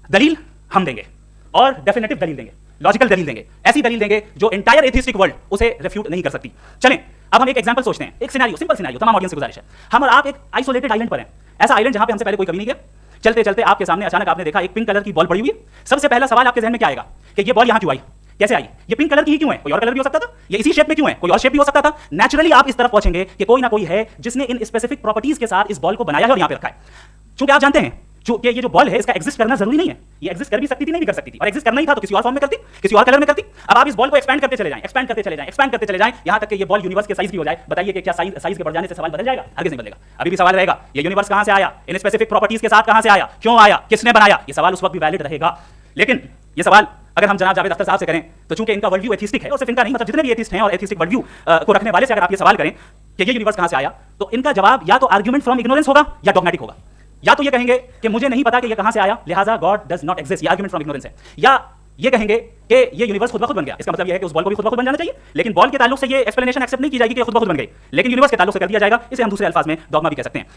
दलील हम देंगे और डेफिनेटिव दलील देंगे, लॉजिकल दलील देंगे, ऐसी दलील देंगे जो एंटायर एथिस्टिक वर्ल्ड उसे रिफ्यूट नहीं कर सकती। चलें अब हम एक एग्जांपल सोचते हैं, एक सिनेरियो, सिंपल सिनेरियो, तमाम ऑडियंस से गुजारिश है, हम और आप एक आइसोलेटेड आइलैंड पर हैं, ऐसा आइलैंड जहां पे हमसे पहले कोई कभी नहीं गया। चलते चलते आपके सामने अचानक आपने देखा एक पिंक कलर की बॉल पड़ी हुई है। सबसे पहला सवाल आपके जहन में क्या आएगा कि ये बॉल यहां क्यों आई, कैसे आई, ये पिंक कलर की ही क्यों है, कोई और कलर भी हो सकता था, ये इसी शेप में क्यों है, कोई और शेप भी हो सकता था। नेचुरली आप इस तरफ पहुंचेंगे कि कोई ना कोई है जिसने इन स्पेसिफिक प्रॉपर्टीज के साथ इस बॉल को बनाया है और यहां पे रखा है। क्योंकि आप जानते हैं कि ये जो बॉल है इसका एग्जिस्ट करना जरूरी नहीं है, ये एग्जिस्ट कर भी सकती थी, नहीं भी कर सकती थी, और एग्जिस्ट करना ही था तो किसी और फॉर्म में करती, किसी और कलर में करती। अब आप इस बॉल को एक्सपैंड करते चले जाएं, एक्सपैंड करते चले जाएं, एक्सपैंड करते चले जाएं, यहां तक कि ये बॉल यूनिवर्स के साइज की हो जाए। बताइए कि क्या साइज के बढ़ जाने से सवाल बदल जाएगा? हरगिज़ नहीं बदलेगा। अभी भी सवाल रहेगा ये यूनिवर्स कहां से आया, इन स्पेसिफिक प्रॉपर्टीज के साथ कहां से आया, क्यों आया, किसने बनाया, ये सवाल उस वक्त भी वैलिड रहेगा। लेकिन ये सवाल अगर हम जनाब जावेद अख्तर साहब से करें तो चूंकि इनका वर्ल्ड व्यू एथिस्टिक है, और सिर्फ इनका नहीं, मतलब जितने भी एथिस्ट हैं और एथिस्टिक वर्ल्ड व्यू को रखने वाले से अगर आप ये सवाल करें कि ये यूनिवर्स कहां से आया, तो इनका जवाब या तो आर्गुमेंट फ्रॉम इग्नोरेंस होगा या डॉगमेटिक होगा। या तो ये कहेंगे कि मुझे नहीं पता कि ये कहां से आया, लिहाजा गॉड डज नॉट एग्जिस्ट, ये आर्गुमेंट फ्रॉम इग्नोरेंस है। या ये कहेंगे कि ये यूनिवर्स खुद ब खुद बन गया, इसका मतलब ये है कि उस बॉल को भी खुद ब खुद बन जाना चाहिए, लेकिन बॉल के ताल्लुक से ये एक्सप्लेनेशन एक्सेप्ट नहीं की जाएगी कि खुद ब खुद बन गई, लेकिन यूनिवर्स के ताल्लुक से कर दिया जाएगा। इसे हम दूसरे अल्फाज में डॉगमा भी कह सकते हैं।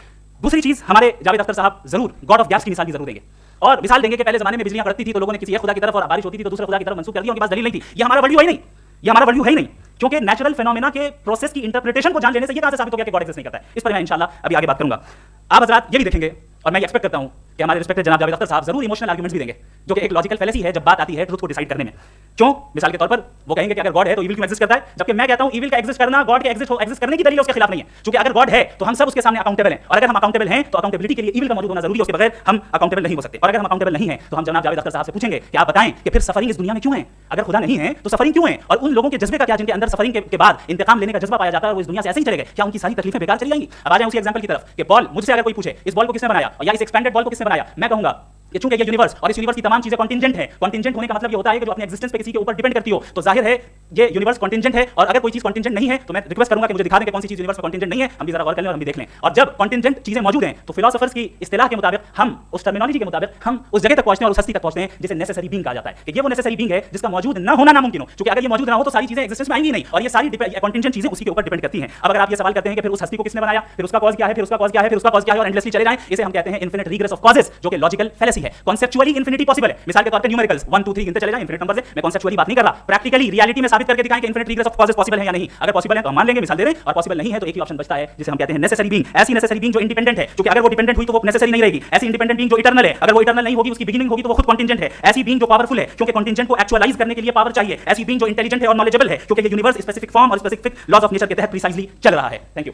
दूसरी चीज, हमारे जावेद अख्तर साहब जरूर गॉड ऑफ गैप्स की मिसाल भी जरूर देंगे, और मिसाल देंगे कि पहले जमाने में बिजलियां कड़कती थी तो लोगों ने किसी एक खुदा की तरफ, और बारिश होती थी तो दूसरे खुदा की तरफ मंसूब कर दिया, उनके पास दलील नहीं थी। ये हमारा वर्ल्ड व्यू है ही नहीं, ये हमारा वर्ल्ड व्यू है ही नहीं, क्योंकि नेचुरल फेनोमेना के प्रोसेस की इंटरप्रिटेशन को जान लेने से ये कहां से साबित हो गया कि गॉड एग्जिस्ट नहीं करता है। इस पर मैं इंशाल्लाह अभी आगे बात करूंगा। आप हजरात ये भी देखेंगे, और मैं एक्सपेक्ट करता हूं कि हमारे रिस्पेक्टेड जनाब जावेद अख्तर साहब जरूर इमोशनल आर्गुमेंट्स भी देंगे, जो कि एक लॉजिकल फैलेसी है जब बात आती है ट्रुथ को डिसाइड करने में। क्यों? मिसाल के तौर पर वो कहेंगे कि अगर गॉड है तो इविल क्यों एग्जिस्ट करता है, जबकि मैं कहता हूं इविल का एग्जिस्ट करना गॉड के एग्जिस्ट करने की दलील उसके खिलाफ नहीं है, क्योंकि अगर गॉड है तो हम सब उसके सामने अकाउंटेबल हैं, और अगर हम अकाउंटेबल हैं तो अकाउंटेबिलिटी के लिए इविल का मौजूद होना जरूरी है, उसके बगैर हम अकाउंटेबल नहीं हो सकते। और अगर हम अकाउंटेबल नहीं हैं तो हम जनाब जावेद अख्तर साहब से पूछेंगे कि आप बताएं कि फिर सफरिंग इस दुनिया में क्यों है, अगर खुदा नहीं है तो सफरिंग क्यों है, और उन लोगों के जज्बे का क्या जिनके अंदर सफरिंग के बाद इंतकाम लेने का जज्बा पाया जाता है, वो इस दुनिया से ऐसे ही चले गए, क्या उनकी सारी तकलीफें बेकार चली जाएंगी? अब आ जाए उसी एग्जांपल की तरफ कि बॉल, मुझसे अगर कोई पूछे इस बॉल को किसने बनाया या इस एक्सपेंडेड बॉल को किसने बनाया, मैं कहूंगा ये चूंकि ये यूनिवर्स और इस यूनिवर्स की तमाम चीजें कॉन्टिंजेंट है। कॉन्टिंजेंट होने का मतलब ये होता है कि जो अपने एग्जिस्टेंस पे किसी के ऊपर डिपेंड करती हो, तो जाहिर है ये यूनिवर्स कॉन्टिंजेंट है। और अगर कोई चीज कॉन्टिंजेंट नहीं है तो मैं रिक्वेस्ट करूंगा कि मुझे दिखा दें कि कौन सी चीज यूनिवर्स में कॉन्टिंजेंट नहीं है, हम भी जरा गौर कर लें और हम भी देख लें। और जब कॉन्टिंजेंट चीजें मौजूद हैं तो फिलोसोफर्स की इस्तिलाह के मुताबिक, हम उस टर्मिनोलॉजी के मुताबिक हम उस जगह तक पहुंचते हैं और उस हस्ती तक पहुंचते हैं जिसे नेसेसरी बीइंग कहा जाता है, कि ये वो नेसेसरी बीइंग है जिसका मौजूद न होना नामुमकिन हो, क्योंकि अगर ये मौजूद ना हो तो सारी चीजें एग्जिस्टेंस में आएंगी नहीं, और ये सारी कॉन्टिंजेंट चीजें उसी के ऊपर डिपेंड करती हैं। अब अगर आप ये सवाल करते हैं कि फिर उस हस्ती को किसने बनाया, फिर उसका कॉज क्या है, फिर उसका कॉज क्या है, फिर उसका कॉज क्या है, और एंडलेसली चले जाएं, इसे हम कहते हैं इनफिनिट रिग्रेस ऑफ कॉजेस, जो कि लॉजिकल फैलेसी है। कॉन्सेप्चुअली इनफिनिटी पॉसिबल है, मिसाल के तौर पे न्यूमेरिकल्स 1 2 3 गिनते चले जाएं, इनफिनिट नंबर से। मैं कॉन्सेप्चुअली बात नहीं कर रहा, प्रैक्टिकली रियलिटी में साबित करके दिखाएं कि infinite regress of causes possible है या नहीं। अगर पॉसिबल है तो हम मान लेंगे, मिसाल दे रहे हैं, और पॉसिबल नहीं है तो एक ही ऑप्शन बचता है जिसे हम कहते हैं नेसेसरी बीइंग। ऐसी नेसेसरी बीइंग जो इंडिपेंडेंट है, क्योंकि अगर वो डिपेंडेंट हुई तो वो नेसेसरी नहीं रहेगी। ऐसी इंडिपेंडेंट बीइंग जो इटर्नल है, अगर वो इटर्नल नहीं होगी, उसकी बिगिनिंग होगी तो वो खुद कॉन्टिंजेंट है। ऐसी बीइंग जो पावरफुल है, क्योंकि कॉन्टिंजेंट को एक्चुअलाइज करने के लिए पावर चाहिए। ऐसी बीइंग जो इंटेलिजेंट है और नॉलेजेबल है, क्योंकि ये यूनिवर्स स्पेसिफिक फॉर्म और स्पेसिफिक लॉज ऑफ नेचर के तहत प्रिसाइजली चल रहा है। Thank you.